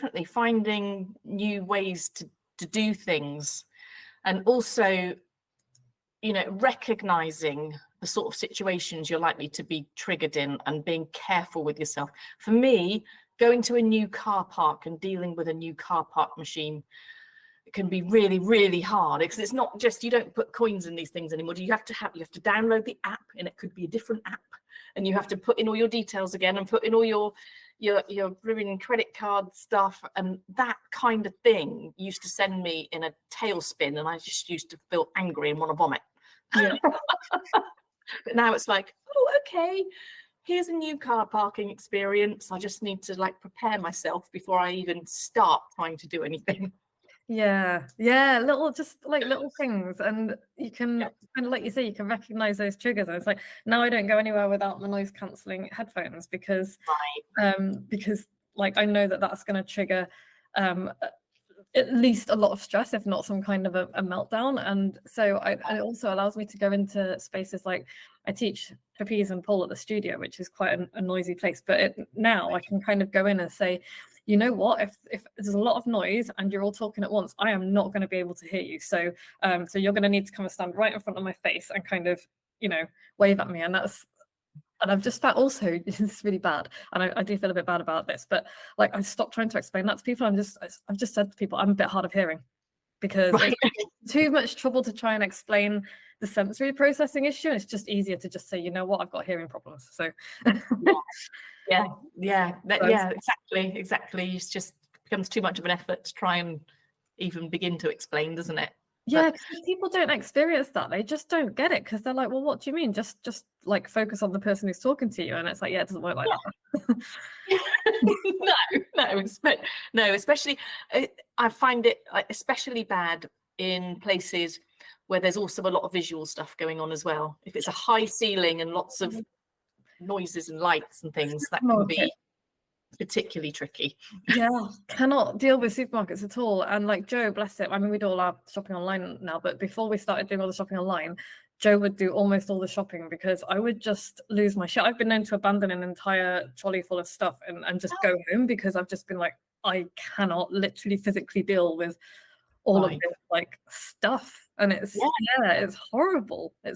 definitely finding new ways to do things, and also, you know, recognizing the sort of situations you're likely to be triggered in and being careful with yourself. For me, going to a new car park and dealing with a new car park machine, it can be really, really hard, because it's not just, you don't put coins in these things anymore. You have to download the app, and it could be a different app, and you have to put in all your details again and put in all your ruined credit card stuff, and that kind of thing used to send me in a tailspin, and I just used to feel angry and want to vomit. Yeah. But now it's like, oh, okay, here's a new car parking experience. I just need to like prepare myself before I even start trying to do anything. Yeah, little things, and you can kind of, like you say, you can recognize those triggers. And it's like, now I don't go anywhere without my noise cancelling headphones, because like I know that that's going to trigger at least a lot of stress, if not some kind of a meltdown. And so it also allows me to go into spaces like, I teach trapeze and pole at the studio, which is quite a noisy place, but now I can kind of go in and say, you know what, if there's a lot of noise and you're all talking at once, I am not going to be able to hear you. So you're going to need to come and stand right in front of my face and kind of, you know, wave at me. And I've just found also, this is really bad, and I do feel a bit bad about this, but like, I stopped trying to explain that to people. I've just said to people, I'm a bit hard of hearing, because it's too much trouble to try and explain the sensory processing issue. And it's just easier to just say, you know what, I've got hearing problems. So exactly. It just becomes too much of an effort to try and even begin to explain, doesn't it? Yeah, because people don't experience that. They just don't get it, because they're like, well, what do you mean? Just like focus on the person who's talking to you. And it's like, yeah, it doesn't work like that. No, especially I find it especially bad in places where there's also a lot of visual stuff going on as well. If it's a high ceiling and lots of noises and lights and things, that can be particularly tricky. Yeah, cannot deal with supermarkets at all. And like Joe, bless him, I mean, we do all our shopping online now, but before we started doing all the shopping online, Joe would do almost all the shopping, because I would just lose my shit. I've been known to abandon an entire trolley full of stuff and just go home, because I've just been like, I cannot literally physically deal with all of this like stuff. And it's horrible. It's